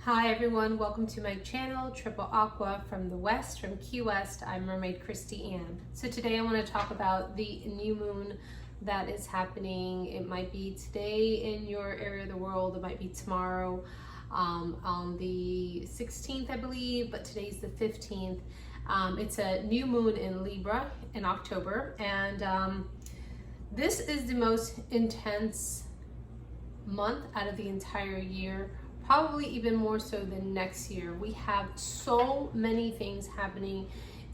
Hi everyone, welcome to my channel, Triple Aqua from the West, from Key West. I'm Mermaid Christy Ann. So today I want to talk about the new moon that is happening. It might be today in your area of the world, it might be tomorrow on the 16th, I believe, but today's the 15th. It's a new moon in Libra in October, and this is the most intense month out of the entire year, probably even more so than next year. We have so many things happening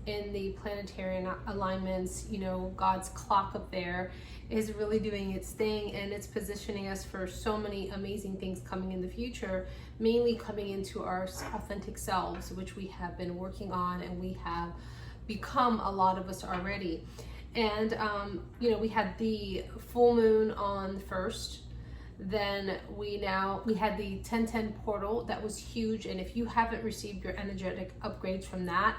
in the planetary alignments. You know, God's clock up there is really doing its thing, and it's positioning us for so many amazing things coming in the future, mainly coming into our authentic selves, which we have been working on, and we have become, a lot of us already. And you know, we had the full moon on the 1st. Then we had the 1010 portal that was huge, and if you haven't received your energetic upgrades from that,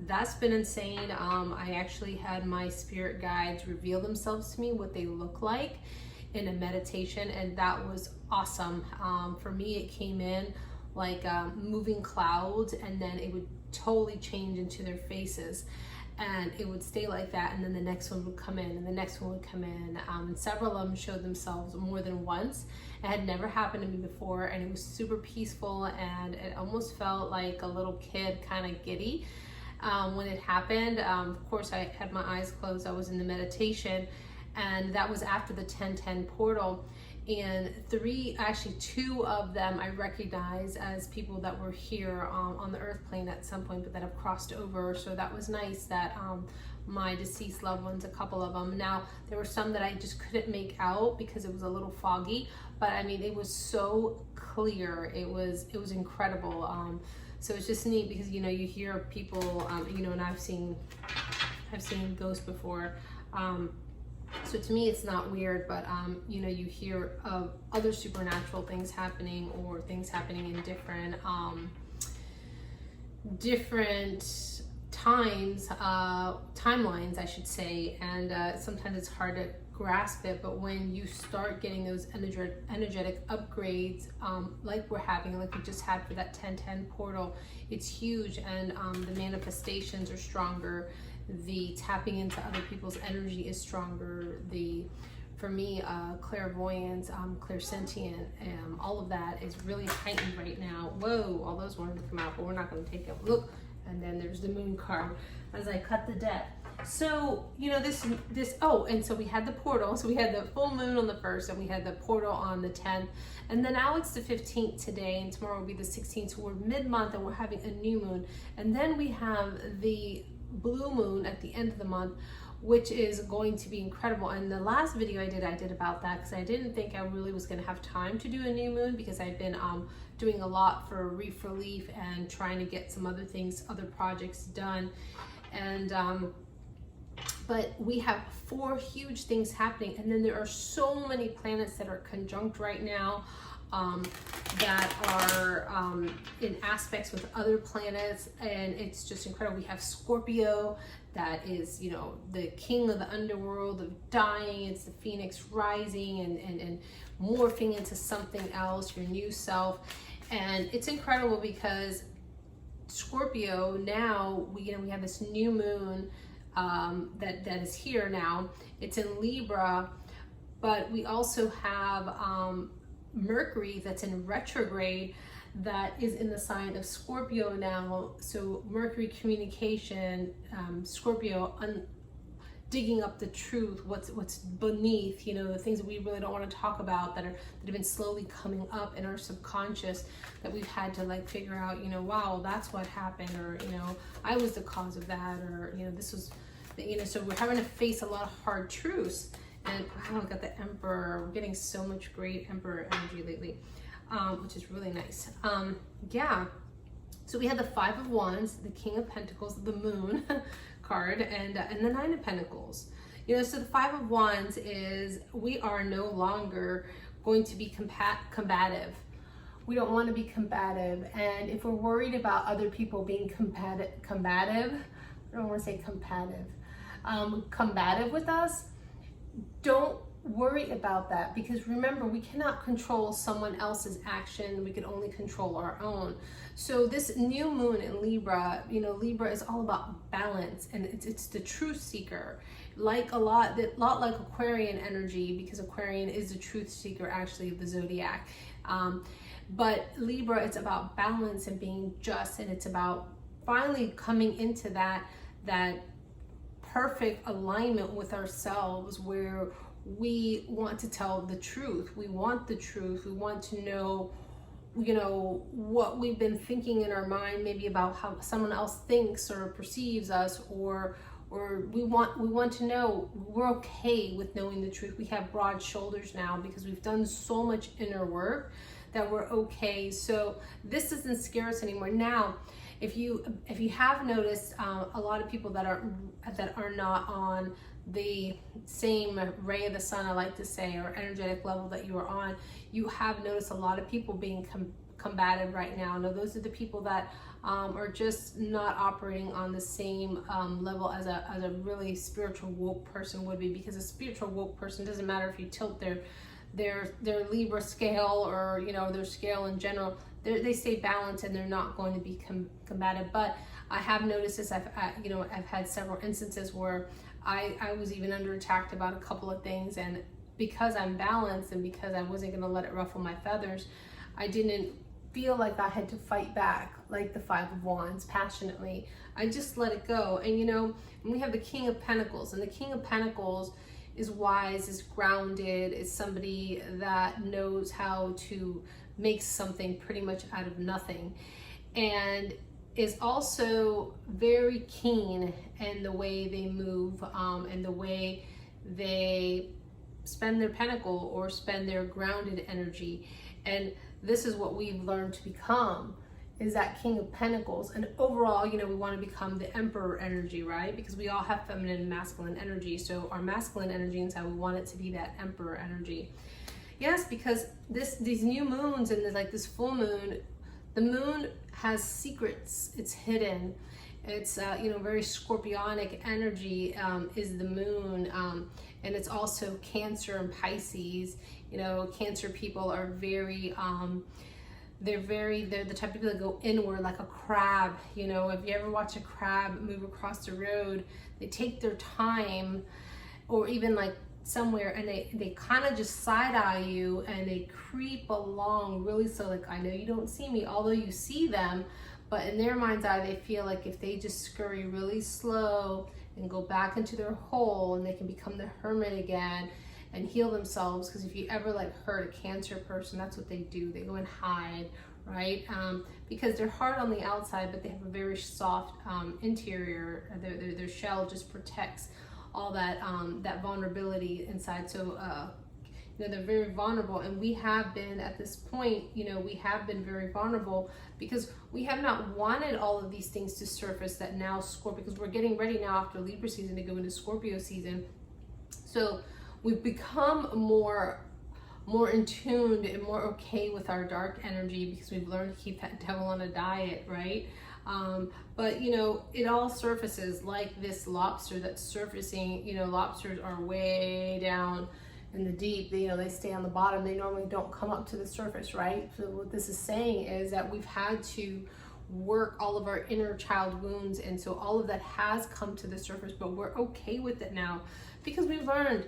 that's been insane. I actually had my spirit guides reveal themselves to me, what they look like, in a meditation, and that was awesome. For me, it came in like moving clouds, and then it would totally change into their faces, and it would stay like that, and then the next one would come in, and the next one would come in. And several of them showed themselves more than once. It had never happened to me before, and it was super peaceful, and it almost felt like a little kid, kind of giddy when it happened. Of course, I had my eyes closed. I was in the meditation, and that was after the 1010 portal. And two of them I recognize as people that were here on the earth plane at some point, but that have crossed over. So that was nice that my deceased loved ones, a couple of them. Now, there were some that I just couldn't make out because it was a little foggy, but I mean, it was so clear. It was incredible. So it's just neat because, you know, you hear people, you know, and I've seen ghosts before. So to me, it's not weird, but you know, you hear of other supernatural things happening, or things happening in different timelines, I should say, and sometimes it's hard to grasp it. But when you start getting those energetic upgrades, like we're having, like we just had for that 1010 portal, it's huge, and the manifestations are stronger. The tapping into other people's energy is stronger. For me, clairvoyance, clairsentient, all of that is really heightened right now. Whoa, all those wanted to come out, but we're not going to take them. Look, and then there's the moon card as I cut the deck. So, you know, oh, and so we had the portal. So we had the full moon on the 1st, and we had the portal on the 10th. And then now it's the 15th today, and tomorrow will be the 16th. So we're mid-month, and we're having a new moon. And then we have the blue moon at the end of the month, which is going to be incredible. And the last video I did about that, because I didn't think I really was going to have time to do a new moon, because I've been doing a lot for Reef Relief and trying to get some other things, other projects done. And but we have 4 huge things happening, and then there are so many planets that are conjunct right now, that are in aspects with other planets, and it's just incredible. We have Scorpio, that is, you know, the king of the underworld, of dying. It's the phoenix rising and morphing into something else, your new self. And it's incredible because Scorpio, now we have this new moon that is here now. It's in Libra, but we also have Mercury that's in retrograde, that is in the sign of Scorpio now. So Mercury communication, Scorpio digging up the truth, what's beneath, you know, the things that we really don't want to talk about, that have been slowly coming up in our subconscious, that we've had to like figure out, you know, wow, that's what happened, or, you know, I was the cause of that, or, you know, this was, you know, so we're having to face a lot of hard truths. And wow, I got the Emperor. We're getting so much great Emperor energy lately, which is really nice. Yeah. So we had the 5 of Wands, the King of Pentacles, the Moon card, and the 9 of Pentacles. You know, so the 5 of Wands is, we are no longer going to be combative. We don't want to be combative. And if we're worried about other people being combative, I don't want to say combative with us, don't worry about that, because remember, we cannot control someone else's action. We can only control our own. So this new moon in Libra, you know, Libra is all about balance, and it's the truth seeker, like a lot like Aquarian energy, because Aquarian is the truth seeker actually of the zodiac. But Libra, it's about balance and being just, and it's about finally coming into that perfect alignment with ourselves, where we want to tell the truth. We want the truth. We want to know, you know, what we've been thinking in our mind, maybe about how someone else thinks or perceives us, or we want to know we're okay with knowing the truth. We have broad shoulders now because we've done so much inner work that we're okay. So this doesn't scare us anymore. Now, if you have noticed, a lot of people that are not on the same ray of the sun, I like to say, or energetic level that you are on, you have noticed a lot of people being combative right now. Now, those are the people that are just not operating on the same level as a really spiritual woke person would be, because a spiritual woke person, doesn't matter if you tilt their Libra scale, or, you know, their scale in general, they stay balanced and they're not going to be combative. But I have noticed this. I've had several instances where I was even under attack about a couple of things, and because I'm balanced and because I wasn't going to let it ruffle my feathers, I didn't feel like I had to fight back like the Five of Wands passionately. I just let it go. And you know, and we have the King of Pentacles, and the King of Pentacles is wise, is grounded, is somebody that knows how to make something pretty much out of nothing, and is also very keen in the way they move, and the way they spend their pentacle or spend their grounded energy. And this is what we've learned to become, is that King of Pentacles. And overall, you know, we want to become the Emperor energy, right? Because we all have feminine and masculine energy. So our masculine energy inside, we want it to be that Emperor energy. Yes, because these new moons and like this full moon, the moon has secrets. It's hidden. It's you know, very scorpionic energy is the moon, and it's also Cancer and Pisces. You know, Cancer people are very they're the type of people that go inward like a crab. You know, if you ever watch a crab move across the road, they take their time, or even like somewhere, and they kind of just side-eye you, and they creep along really slow, like, I know you don't see me, although you see them, but in their mind's eye, they feel like if they just scurry really slow and go back into their hole, and they can become the hermit again and heal themselves. Because if you ever like hurt a Cancer person, that's what they do. They go and hide, right? Because they're hard on the outside, but they have a very soft interior. Their shell just protects all that that vulnerability inside. So you know, they're very vulnerable, and we have been at this point, you know, we have been very vulnerable because we have not wanted all of these things to surface that now Scorpio, because we're getting ready now after Libra season to go into Scorpio season. So we've become more in tune and more okay with our dark energy, because we've learned to keep that devil on a diet, right? But you know, it all surfaces like this lobster that's surfacing. You know, lobsters are way down in the deep. You know, they stay on the bottom. They normally don't come up to the surface, right? So what this is saying is that we've had to work all of our inner child wounds, and so all of that has come to the surface, but we're okay with it now because we've learned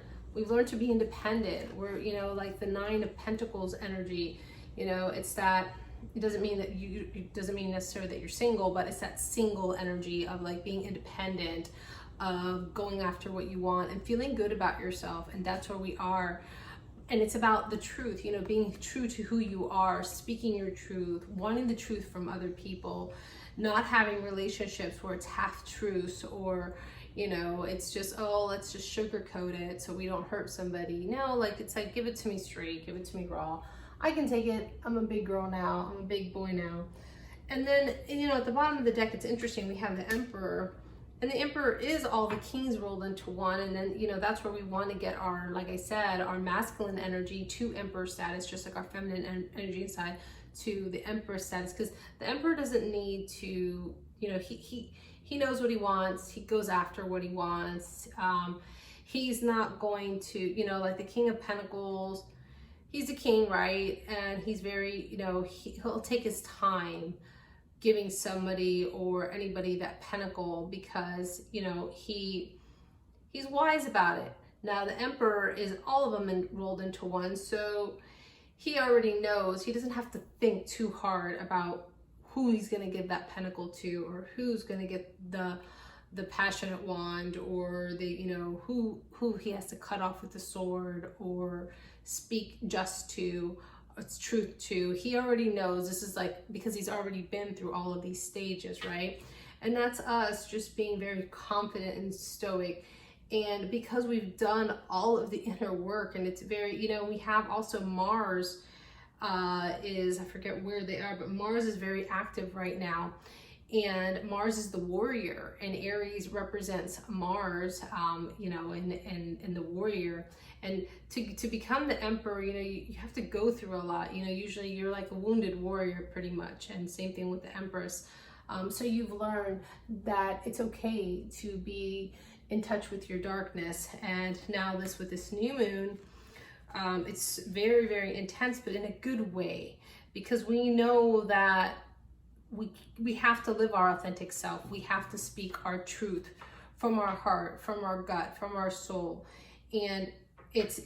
to be independent. We're, you know, like the Nine of Pentacles energy, you know, it's that, it doesn't mean that it doesn't mean necessarily that you're single, but it's that single energy of like being independent, of going after what you want and feeling good about yourself. And that's where we are. And it's about the truth, you know, being true to who you are, speaking your truth, wanting the truth from other people, not having relationships where it's half truths, or, you know, it's just, oh, let's just sugarcoat it so we don't hurt somebody. No, like, it's like, give it to me straight, give it to me raw. I can take it. I'm a big girl now. I'm a big boy now. And then, you know, at the bottom of the deck, it's interesting. We have the Emperor, and the Emperor is all the kings rolled into one. And then, you know, that's where we want to get our, like I said, our masculine energy to Emperor status, just like our feminine energy inside to the Empress status. Because the Emperor doesn't need to, you know, he knows what he wants. He goes after what he wants. he's not going to, you know, like the King of Pentacles, he's a king, right? And he's very, you know, he'll take his time giving somebody or anybody that pentacle because, you know, he's wise about it. Now the Emperor is all of them rolled into one, so he already knows. He doesn't have to think too hard about who he's going to give that pentacle to, or who's going to get the passionate wand, or the, you know, who he has to cut off with the sword or speak just to, it's truth to. He already knows. This is like, because he's already been through all of these stages, right? And that's us just being very confident and stoic. And because we've done all of the inner work, and it's very, you know, we have also Mars I forget where they are, but Mars is very active right now. And Mars is the warrior, and Aries represents Mars, you know, in the warrior. And to become the Emperor, you know, you have to go through a lot. You know, usually you're like a wounded warrior pretty much, and same thing with the Empress. So you've learned that it's okay to be in touch with your darkness. And now with this new moon, it's very, very intense, but in a good way, because we know that we have to live our authentic self. We have to speak our truth from our heart, from our gut, from our soul. And it's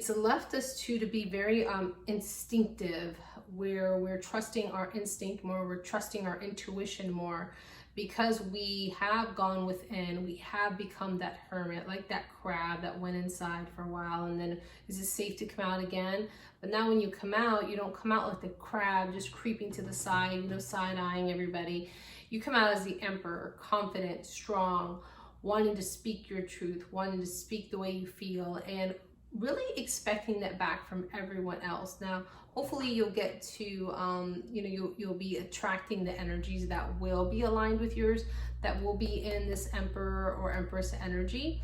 left us to be very instinctive, where we're trusting our instinct more, we're trusting our intuition more, because we have gone within, we have become that hermit, like that crab that went inside for a while, and then is it safe to come out again? But now when you come out, you don't come out like the crab just creeping to the side, you know, side-eyeing everybody. You come out as the Emperor, confident, strong, wanting to speak your truth, wanting to speak the way you feel, and really expecting that back from everyone else. Now, hopefully you'll get to, you know, you'll be attracting the energies that will be aligned with yours, that will be in this Emperor or Empress energy.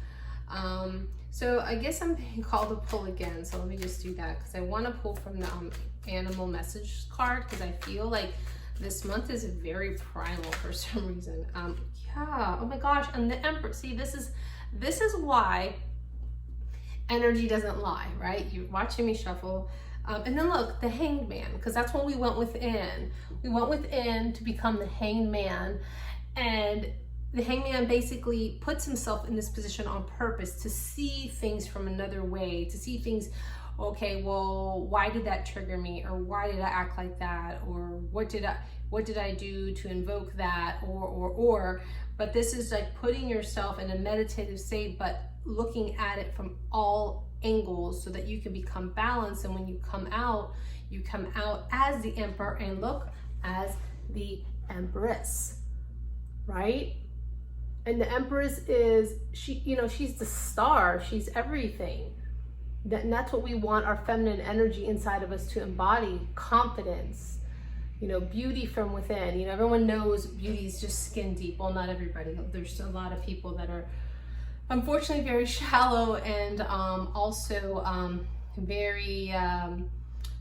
So I guess I'm being called to pull again. So let me just do that, because I want to pull from the animal message card, because I feel like this month is very primal for some reason. Yeah, oh my gosh, and the Empress. See, this is why energy doesn't lie, right? You're watching me shuffle. And then look, the Hanged Man, because that's when we went within. We went within to become the Hanged Man. And the Hanged Man basically puts himself in this position on purpose to see things from another way, to see things, okay, well, why did that trigger me? Or why did I act like that? Or what did I do to invoke that? But this is like putting yourself in a meditative state, but looking at it from all angles so that you can become balanced. And when you come out as the Emperor, and look, as the Empress, right? And the Empress is, she, you know, she's the star, she's everything. And that's what we want our feminine energy inside of us to embody: confidence, you know, beauty from within. You know, everyone knows beauty is just skin deep. Well, not everybody. There's a lot of people that are unfortunately very shallow, and also very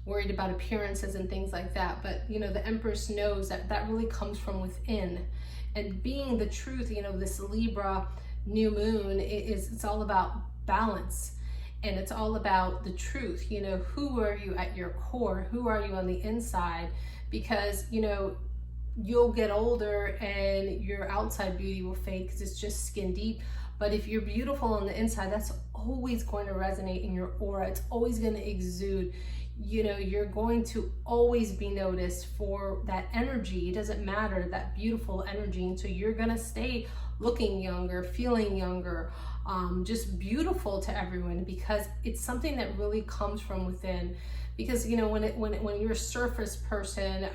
worried about appearances and things like that. But you know, the Empress knows that that really comes from within, and being the truth. You know, this Libra new moon it's all about balance, and it's all about the truth. You know, who are you at your core? Who are you on the inside? Because you know, you'll get older and your outside beauty will fade because it's just skin deep. But if you're beautiful on the inside, that's always going to resonate in your aura. It's always going to exude. You know, you're going to always be noticed for that energy. It doesn't matter, that beautiful energy. And so you're going to stay looking younger, feeling younger, just beautiful to everyone, because it's something that really comes from within. Because, you know, when you're a surface person,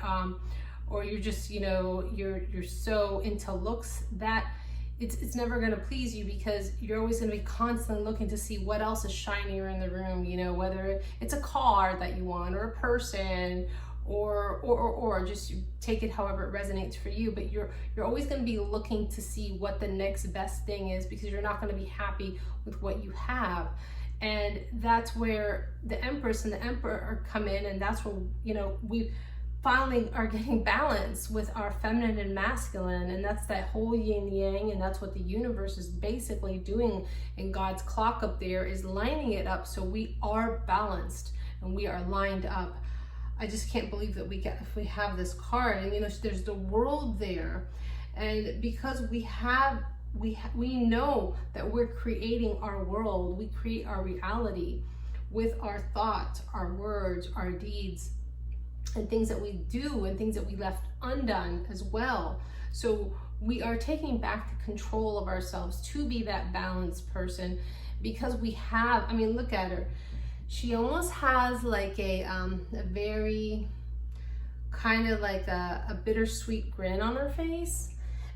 or you're just, you know, you're so into looks, that it's never going to please you, because you're always going to be constantly looking to see what else is shinier in the room, you know, whether it's a car that you want, or a person, or just take it however it resonates for you. But you're always going to be looking to see what the next best thing is, because you're not going to be happy with what you have. And that's where the Empress and the Emperor come in, and that's where, you know, finally are getting balanced with our feminine and masculine, and that's that whole yin yang, and that's what the universe is basically doing in God's clock up there, is lining it up so we are balanced and we are lined up. I just can't believe that we have this card, and you know, there's the world there, and because we know that we're creating our world, we create our reality with our thoughts, our words, our deeds, and things that we do and things that we left undone as well. So we are taking back the control of ourselves to be that balanced person, because we have, I mean, look at her. She almost has like a very kind of like a bittersweet grin on her face,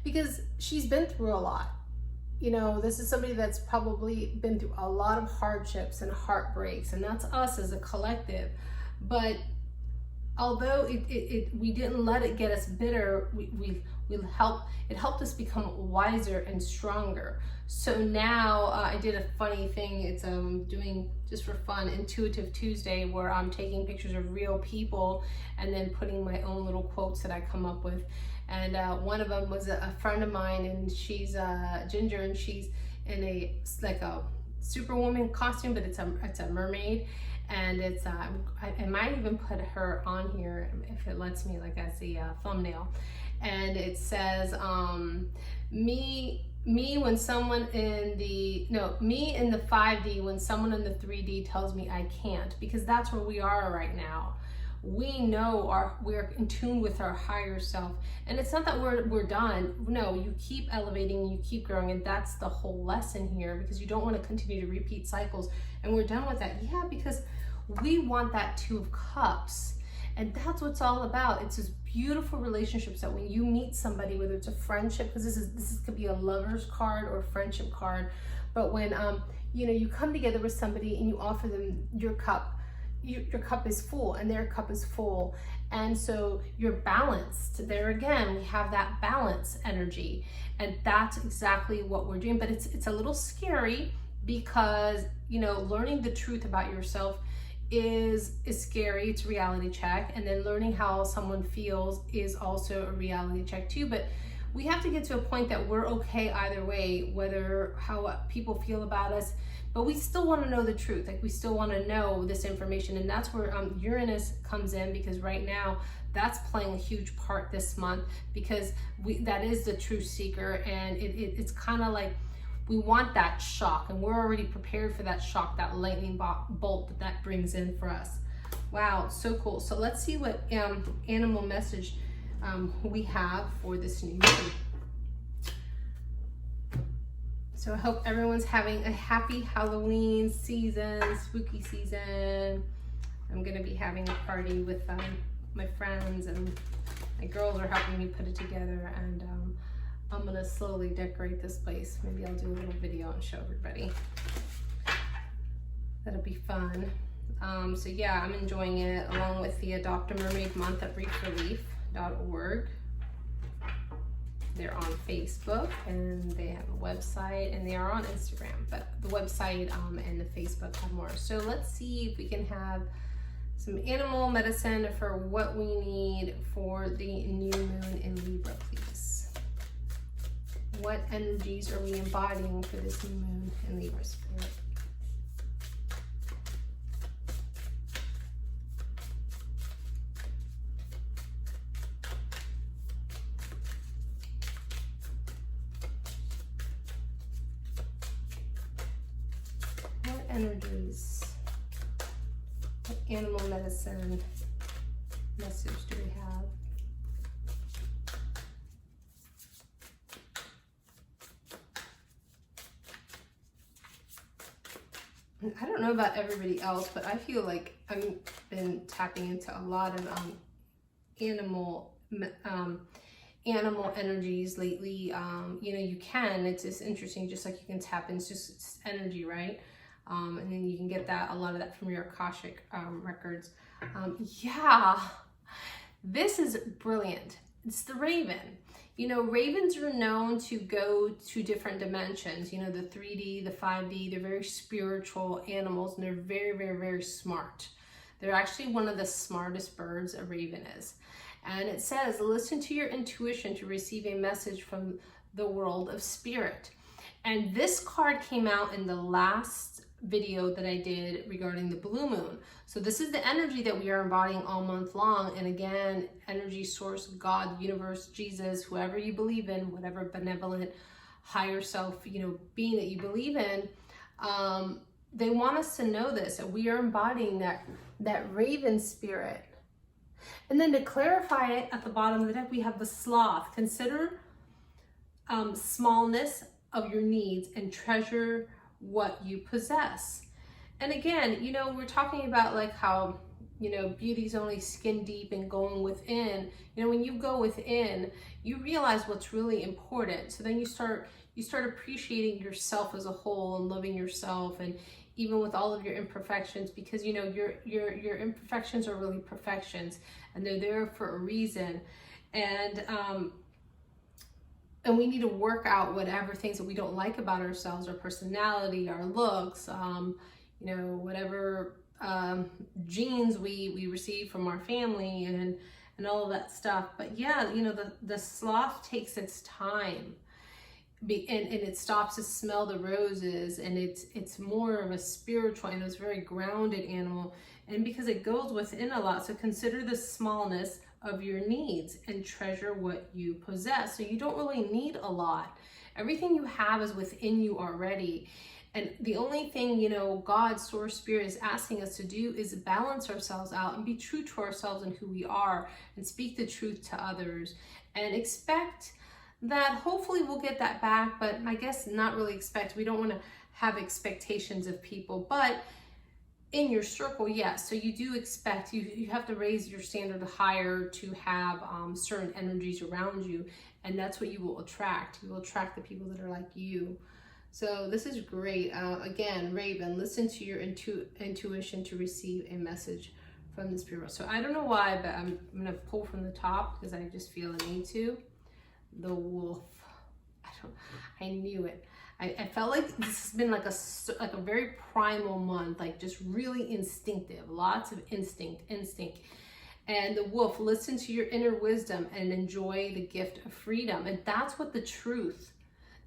because she's been through a lot. You know, this is somebody that's probably been through a lot of hardships and heartbreaks, and that's us as a collective. But although we didn't let it get us bitter, it helped us become wiser and stronger. So now I did a funny thing. It's doing just for fun, Intuitive Tuesday, where I'm taking pictures of real people and then putting my own little quotes that I come up with. And one of them was a friend of mine, and she's Ginger, and she's in like a Superwoman costume, but it's a mermaid. And it's I might even put her on here if it lets me, like as the thumbnail. And it says me when someone in the me in the 5D when someone in the 3D tells me I can't, because that's where we are right now. We know we're in tune with our higher self, and it's not that we're done. No, you keep elevating, you keep growing, and that's the whole lesson here, because you don't want to continue to repeat cycles. And we're done with that, yeah, because we want that 2 of Cups, and that's what it's all about. It's this beautiful relationships that when you meet somebody, whether it's a friendship, because this could be a lover's card or a friendship card, but when you know, you come together with somebody and you offer them your cup. Your cup is full and their cup is full, and so you're balanced. There again, we have that balance energy, and that's exactly what we're doing. But it's a little scary, because you know, learning the truth about yourself is scary. It's a reality check, and then learning how someone feels is also a reality check too. But we have to get to a point that we're okay either way, whether how people feel about us. But we still want to know the truth. Like, we still want to know this information, and that's where Uranus comes in, because right now that's playing a huge part this month, because that is the truth seeker, and it's kind of like we want that shock, and we're already prepared for that shock, that lightning bolt that brings in for us. Wow, so cool. So let's see what animal message we have for this new moon. So I hope everyone's having a happy Halloween season, spooky season. I'm gonna be having a party with my friends, and my girls are helping me put it together, and I'm gonna slowly decorate this place. Maybe I'll do a little video and show everybody. That'll be fun. So yeah, I'm enjoying it, along with the Adopt a Mermaid month at reefrelief.org. They're on Facebook, and they have a website, and they are on Instagram, but the website and the Facebook have more. So let's see if we can have some animal medicine for what we need for the new moon in Libra, please. What energies are we embodying for this new moon in Libra, Spirit? Energies, what animal medicine message do we have? I don't know about everybody else, but I feel like I've been tapping into a lot of animal energies lately. You know, you can, it's just interesting, just like you can tap in, it's energy, right? And then you can get a lot of that from your Akashic records. Yeah, this is brilliant. It's the raven. You know, ravens are known to go to different dimensions. You know, the 3D, the 5D, they're very spiritual animals, and they're very, very, very smart. They're actually one of the smartest birds, a raven is. And it says, listen to your intuition to receive a message from the world of spirit. And this card came out in the last video that I did regarding the blue moon. So this is the energy that we are embodying all month long. And again, energy source, God, universe, Jesus, whoever you believe in, whatever benevolent higher self, being that you believe in, they want us to know this, that we are embodying that raven spirit. And then to clarify it, at the bottom of the deck, we have the sloth. Consider smallness of your needs and treasure what you possess. And again, we're talking about like how, beauty's only skin deep and going within. When you go within, you realize what's really important. So then you start appreciating yourself as a whole and loving yourself, and even with all of your imperfections, because your imperfections are really perfections, and they're there for a reason. And we need to work out whatever things that we don't like about ourselves, our personality, our looks, whatever genes we receive from our family and all of that stuff. But yeah, the sloth takes its time. And it stops to smell the roses, and it's more of a spiritual, and it's a very grounded animal, and because it goes within a lot. So consider the smallness of your needs and treasure what you possess. So you don't really need a lot. Everything you have is within you already. And the only thing, God, source, spirit is asking us to do is balance ourselves out and be true to ourselves and who we are, and speak the truth to others, and expect that hopefully we'll get that back. But I guess not really expect. We don't want to have expectations of people, but in your circle, yes. So you do expect, you have to raise your standard higher to have certain energies around you, and that's what you will attract. You will attract the people that are like you. So this is great. Again, Raven, listen to your intuition to receive a message from the spirit. So I don't know why, but I'm gonna pull from the top because I just feel a need to. The wolf. I knew it. I felt like this has been like a very primal month, like just really instinctive, lots of instinct. And the wolf, listen to your inner wisdom and enjoy the gift of freedom. And that's what the truth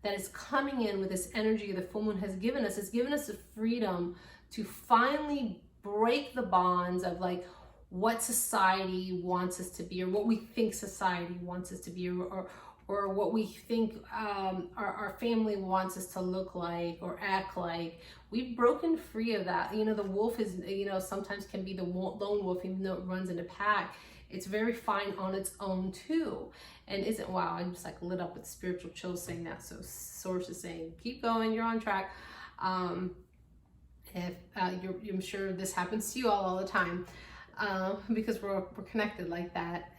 that is coming in with this energy of the full moon has given us. It's given us the freedom to finally break the bonds of like what society wants us to be, or what we think society wants us to be, or what we think our family wants us to look like or act like. We've broken free of that. The wolf is, sometimes can be the lone wolf, even though it runs in a pack. It's very fine on its own too. And wow, I'm just like lit up with spiritual chills saying that. So source is saying, keep going, you're on track. I'm sure this happens to you all the time. Because we're connected like that.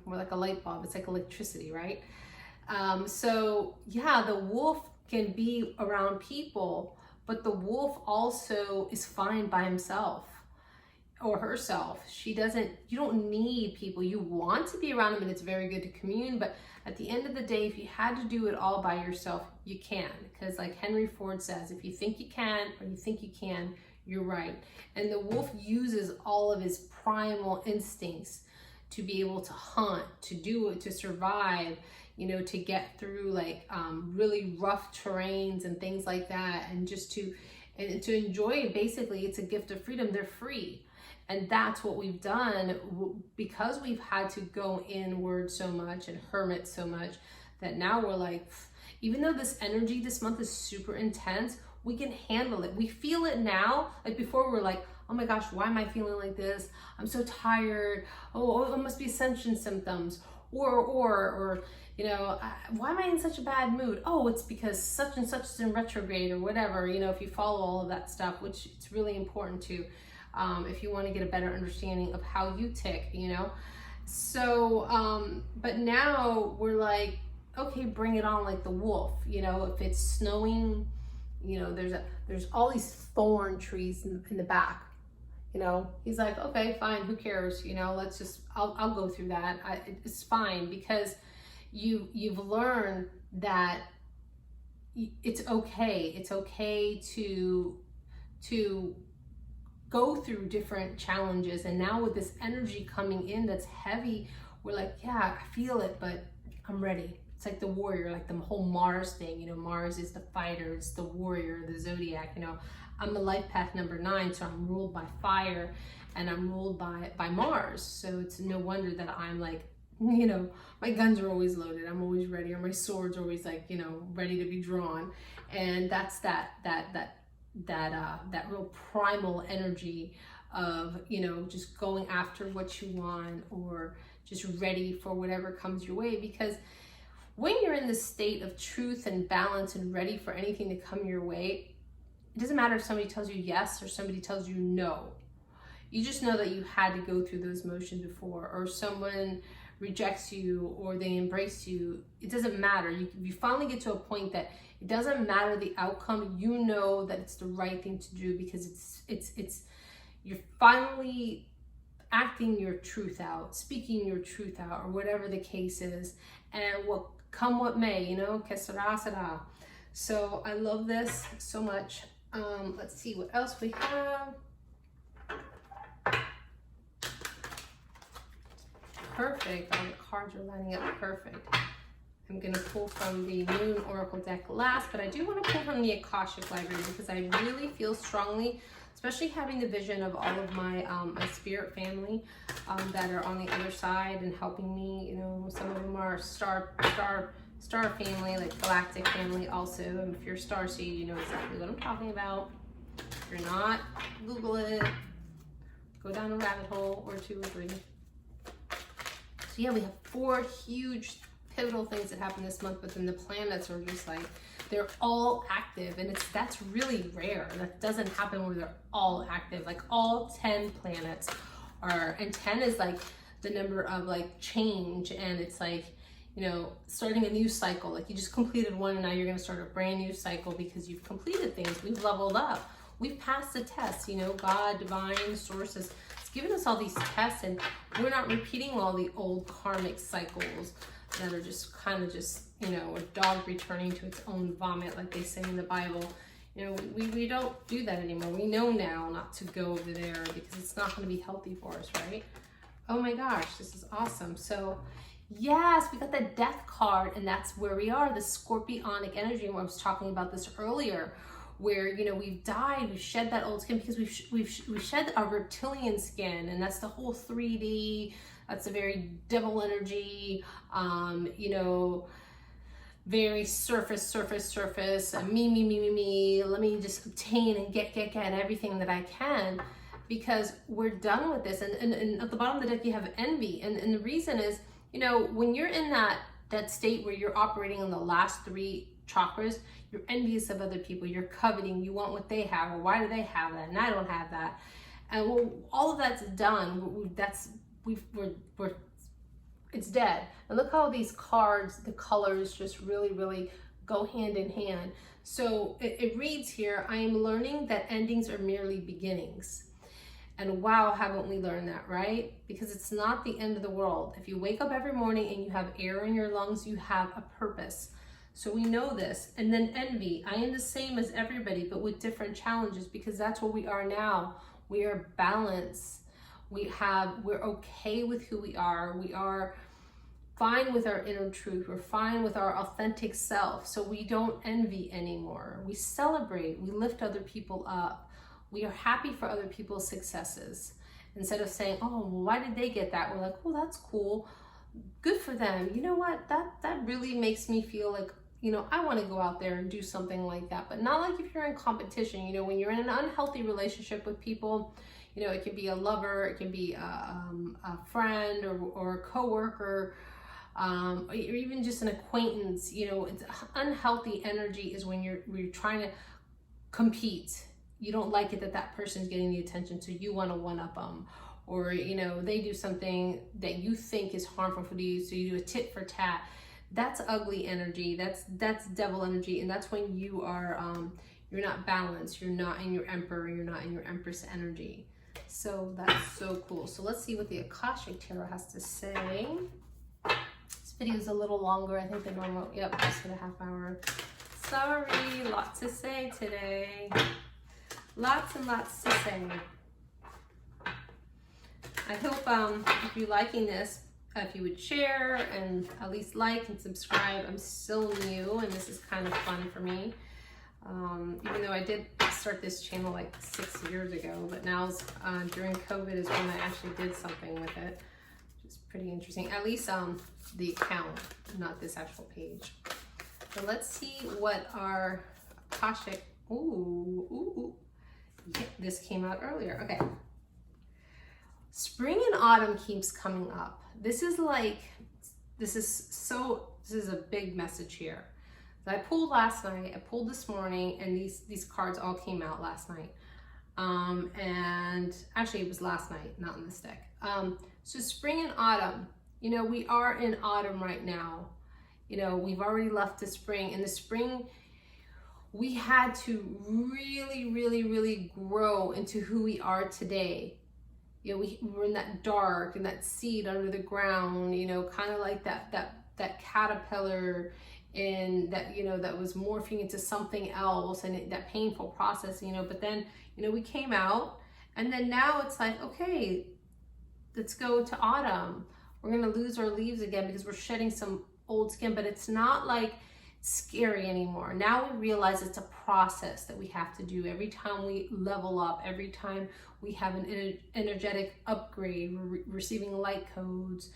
We're like a light bulb. It's like electricity, right? So yeah, the wolf can be around people, but the wolf also is fine by himself or herself. You don't need people. You want to be around them, and it's very good to commune, but at the end of the day, if you had to do it all by yourself, you can. Because like Henry Ford says, if you think you can, or you think you can, you're right. And the wolf uses all of his primal instincts to be able to hunt, to do it, to survive, to get through like really rough terrains and things like that, and just to enjoy it. Basically, it's a gift of freedom. They're free. And that's what we've done because we've had to go inward so much and hermit so much, that now we're like, even though this energy this month is super intense, we can handle it. We feel it now. Like before, we're like, oh my gosh, why am I feeling like this? I'm so tired. Oh, it must be ascension symptoms. Or why am I in such a bad mood? Oh, it's because such and such is in retrograde or whatever. If you follow all of that stuff, which it's really important to, if you want to get a better understanding of how you tick, So, but now we're like, okay, bring it on, like the wolf. If it's snowing, there's all these thorn trees in the back. He's like, okay, fine, who cares? Let's just, I'll go through that. It's fine, because you've learned that it's okay. It's okay to go through different challenges. And now with this energy coming in that's heavy, we're like, yeah, I feel it, but I'm ready. It's like the warrior, like the whole Mars thing. You know, Mars is the fighter, it's the warrior, the zodiac. You know, I'm the life path number 9, so I'm ruled by fire, and I'm ruled by Mars. So it's no wonder that I'm like, you know, my guns are always loaded. I'm always ready, or my sword's always like, you know, ready to be drawn. And that's that real primal energy of, you know, just going after what you want, or just ready for whatever comes your way. Because when you're in this state of truth and balance and ready for anything to come your way, it doesn't matter if somebody tells you yes or somebody tells you no. You just know that you had to go through those motions before, or someone rejects you or they embrace you. It doesn't matter. You finally get to a point that it doesn't matter the outcome. You know that it's the right thing to do, because it's you're finally acting your truth out, speaking your truth out, or whatever the case is. And what come what may, you know, que sera, sera. So I love this so much. Let's see what else we have. Perfect. All the cards are lining up perfect. I'm going to pull from the Moon Oracle deck last, but I do want to pull from the Akashic Library, because I really feel strongly, especially having the vision of all of my my spirit family that are on the other side and helping me. You know, some of them are star family, like galactic family also. And if you're starseed, you know exactly what I'm talking about. If you're not, Google it. Go down a rabbit hole or 2 or 3. So yeah, we have 4 huge pivotal things that happen this month, but then the planets are just like, they're all active, and that's really rare. That doesn't happen where they're all active. Like all 10 planets are, and 10 is like the number of like change, and it's like, you know, starting a new cycle. Like you just completed one, and now you're going to start a brand new cycle because you've completed things. We've leveled up. We've passed the tests. You know, God, divine sources, it's given us all these tests, and we're not repeating all the old karmic cycles that are just kind of just, you know, a dog returning to its own vomit, like they say in the Bible. You know, we don't do that anymore. We know now not to go over there, because it's not going to be healthy for us, right? Oh my gosh, this is awesome. So yes, we got the Death card, and that's where we are, the scorpionic energy. And I was talking about this earlier, where, you know, we've died, we've shed that old skin, because we've shed our reptilian skin, and that's the whole 3D. That's a very devil energy, you know, very surface, me. Let me just obtain and get everything that I can, because we're done with this. And at the bottom of the deck, you have envy. And the reason is, you know, when you're in that state where you're operating on the last 3 chakras, you're envious of other people, you're coveting, you want what they have, or why do they have that and I don't have that. And well, all of that's done. It's dead. And look how these cards, the colors just really go hand in hand. So it reads here, I am learning that endings are merely beginnings. And wow, haven't we learned that, right? Because it's not the end of the world. If you wake up every morning and you have air in your lungs, you have a purpose. So we know this. And then envy, I am the same as everybody, but with different challenges, because that's where we are now. We are balanced. We're okay with who we are. We are fine with our inner truth. We're fine with our authentic self. So we don't envy anymore. We celebrate. We lift other people up. We are happy for other people's successes. Instead of saying, oh, well, why did they get that? We're like, well, that's cool. Good for them. You know what? That really makes me feel like, you know, I want to go out there and do something like that. But not like if you're in competition. You know, when you're in an unhealthy relationship with people, you know, it can be a lover, it can be a friend or a coworker, or even just an acquaintance. You know, it's unhealthy energy is when you're trying to compete. You don't like it that person's getting the attention, so you want to one-up them. Or, you know, they do something that you think is harmful for you, so you do a tit for tat. That's ugly energy. That's devil energy, and that's when you are you're not balanced. You're not in your Emperor. You're not in your Empress energy. So that's so cool. So let's see what the Akashic Tarot has to say. This video is a little longer, I think, than normal. Yep, just for the half hour. Sorry, lots to say today. Lots and lots to say. I hope if you're liking this, if you would share and at least like and subscribe. I'm still new and this is kind of fun for me. Even though I did start this channel like 6 years ago, but now during COVID is when I actually did something with it, which is pretty interesting. At least the account, not this actual page. So let's see what our Akashic, yeah, this came out earlier. Okay. Spring and autumn keeps coming up. This is a big message here. So I pulled last night, I pulled this morning, and these cards all came out last night. And actually it was last night, not in this deck. So spring and autumn, you know, we are in autumn right now. You know, we've already left the spring. In the spring, we had to really grow into who we are today. You know, we were in that dark and that seed under the ground, you know, kind of like that caterpillar in that, you know, that was morphing into something else, and that painful process, you know, but then, you know, we came out, and then now it's like, okay, let's go to autumn. We're going to lose our leaves again because we're shedding some old skin, but it's not like scary anymore. Now we realize it's a process that we have to do every time we level up, every time we have an energetic upgrade, we're receiving light codes.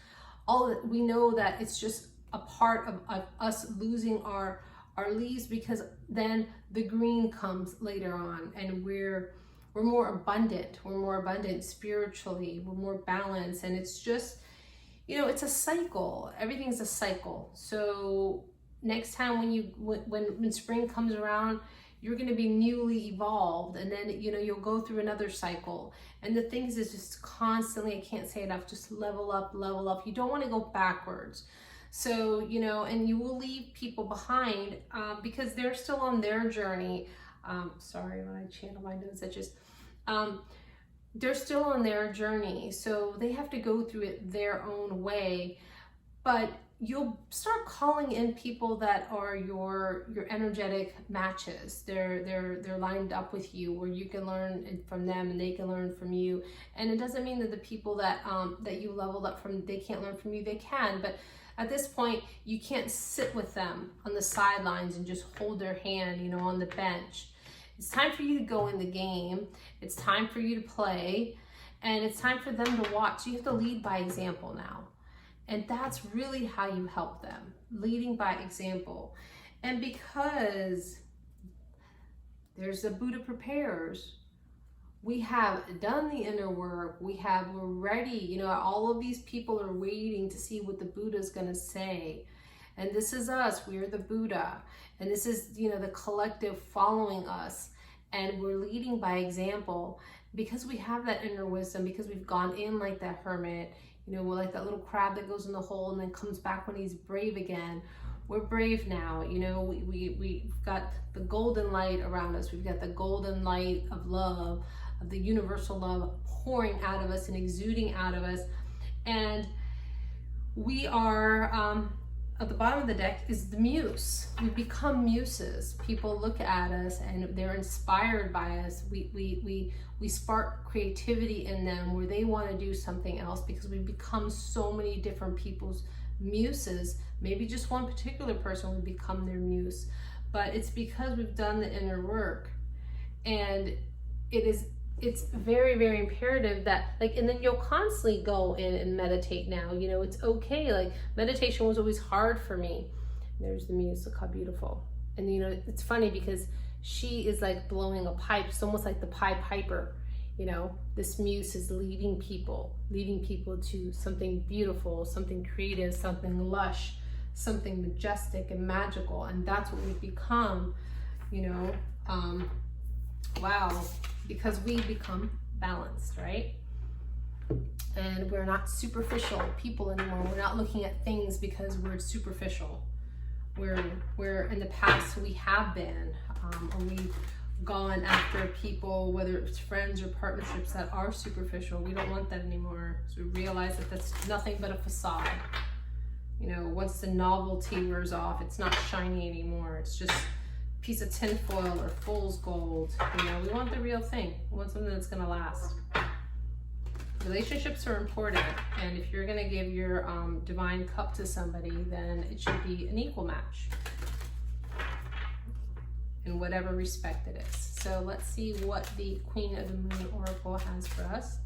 All that, we know that it's just a part of us losing our leaves, because then the green comes later on, and we're more abundant. We're more abundant spiritually. We're more balanced, and it's just, you know, it's a cycle. Everything's a cycle. So next time when spring comes around, you're going to be newly evolved, and then, you know, you'll go through another cycle. And the thing is just constantly, I can't say enough, just level up. You don't want to go backwards. So, you know, and you will leave people behind because they're still on their journey. Sorry when I channel my nose, that just, they're still on their journey. So they have to go through it their own way. But you'll start calling in people that are your energetic matches. They're lined up with you, where you can learn from them and they can learn from you. And it doesn't mean that the people that you leveled up from, they can't learn from you. They can, but at this point, you can't sit with them on the sidelines and just hold their hand, you know, on the bench. It's time for you to go in the game. It's time for you to play, and it's time for them to watch. You have to lead by example now. And that's really how you help them, leading by example. And because there's the Buddha prepares, we have done the inner work, we're ready, you know, all of these people are waiting to see what the Buddha is going to say. And this is us, we're the Buddha. And this is, you know, the collective following us. And we're leading by example because we have that inner wisdom, because we've gone in like that hermit. You know, we're like that little crab that goes in the hole and then comes back when he's brave again. We're brave now. You know, we've got the golden light around us. We've got the golden light of love, of the universal love pouring out of us and exuding out of us. And we are, at the bottom of the deck is the muse. We've become muses. People look at us and they're inspired by us. We spark creativity in them where they want to do something else, because we've become so many different people's muses. Maybe just one particular person would become their muse, but it's because we've done the inner work. And it's very imperative that, like, and then you'll constantly go in and meditate now. You know, it's okay. Like, meditation was always hard for me. There's the muse, look how beautiful. And you know, it's funny because she is like blowing a pipe. It's almost like the Pied Piper. You know, this muse is leading people to something beautiful, something creative, something lush, something majestic and magical. And that's what we've become, you know. Wow, because we become balanced, right? And we're not superficial people anymore. We're not looking at things because we're superficial. We're in the past, we have been, or we've gone after people, whether it's friends or partnerships that are superficial. We don't want that anymore. So we realize that that's nothing but a facade. You know, once the novelty wears off, it's not shiny anymore. It's just a piece of tin foil or fool's gold. You know, we want the real thing. We want something that's gonna last. Relationships are important, and if you're going to give your divine cup to somebody, then it should be an equal match in whatever respect it is. So let's see what the Queen of the Moon Oracle has for us.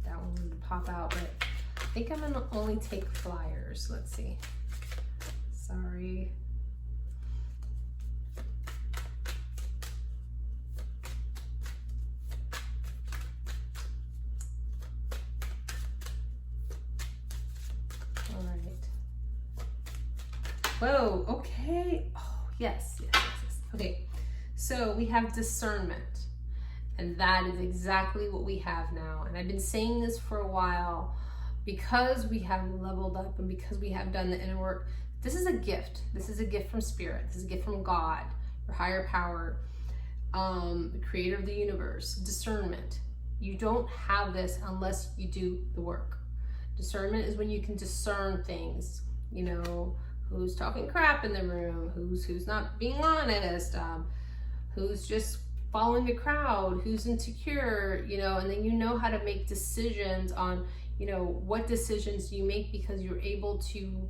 That one would pop out, but I think I'm going to only take flyers. Let's see. Sorry. All right. Whoa, okay. Oh, yes. Okay, so we have discernment, and that is exactly what we have now. And I've been saying this for a while because we have leveled up and because we have done the inner work. This is a gift. This is a gift from Spirit. This is a gift from God, your higher power, the creator of the universe. Discernment. You don't have this unless you do the work. Discernment is when you can discern things, you know, who's talking crap in the room, who's not being honest, who's just following the crowd, who's insecure, you know, and then you know how to make decisions on, you know, what decisions you make because you're able to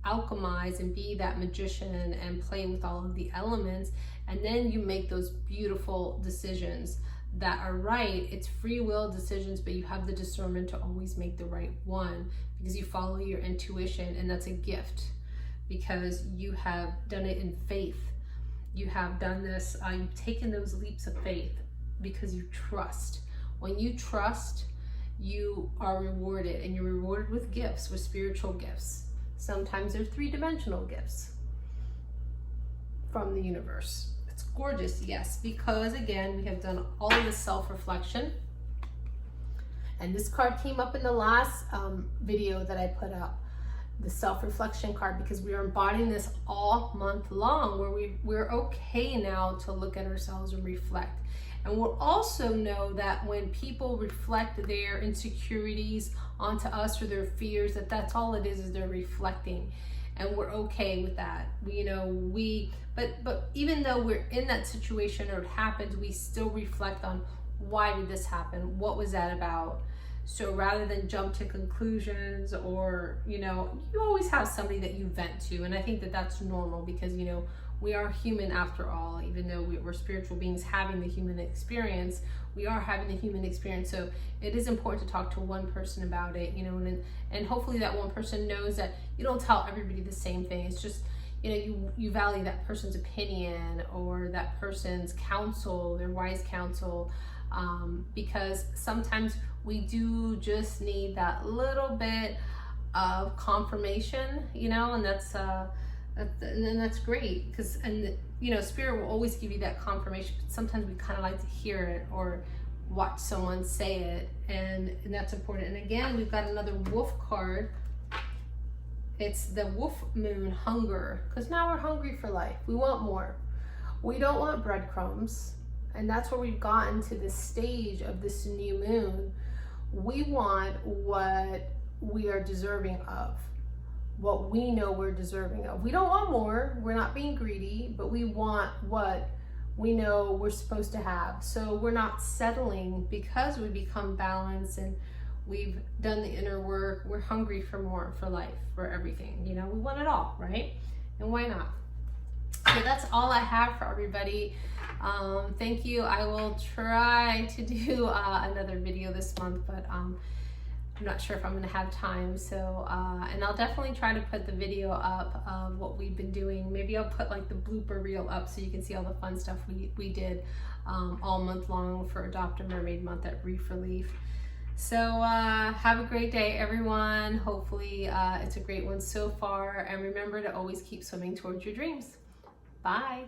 alchemize and be that magician and play with all of the elements, and then you make those beautiful decisions that are right. It's free will decisions, but you have the discernment to always make the right one because you follow your intuition, and that's a gift. Because you have done it in faith. You have done this, you've taken those leaps of faith because you trust. When you trust, you are rewarded, and you're rewarded with gifts, with spiritual gifts. Sometimes they're three-dimensional gifts from the universe. It's gorgeous, yes, because again, we have done all of this self-reflection. And this card came up in the last video that I put up. The self-reflection card, because we are embodying this all month long, where we're okay now to look at ourselves and reflect. And we'll also know that when people reflect their insecurities onto us or their fears, that's all it is they're reflecting, and we're okay with that. But even though we're in that situation or it happens, we still reflect on, why did this happen? What was that about? So rather than jump to conclusions, or, you know, you always have somebody that you vent to. And I think that that's normal because, you know, we are human after all. Even though we're spiritual beings having the human experience, we are having the human experience. So it is important to talk to one person about it, you know, and hopefully that one person knows that you don't tell everybody the same thing. It's just, you know, you value that person's opinion or that person's counsel, their wise counsel, because sometimes we do just need that little bit of confirmation, you know, and that's great, because, and you know, Spirit will always give you that confirmation, but sometimes we kind of like to hear it or watch someone say it, and that's important. And again, we've got another wolf card. It's the wolf moon, hunger, because now we're hungry for life. We want more. We don't want breadcrumbs, and that's where we've gotten to this stage of this new moon. We want what we are deserving of, what we know we're deserving of. We don't want more. We're not being greedy, but we want what we know we're supposed to have. So we're not settling because we become balanced and we've done the inner work. We're hungry for more, for life, for everything. You know, we want it all, right? And why not? So that's all I have for everybody. Thank you. I will try to do another video this month, but I'm not sure if I'm going to have time. So, and I'll definitely try to put the video up of what we've been doing. Maybe I'll put like the blooper reel up so you can see all the fun stuff we did all month long for Adopt a Mermaid Month at Reef Relief. So have a great day, everyone. Hopefully it's a great one so far. And remember to always keep swimming towards your dreams. Bye.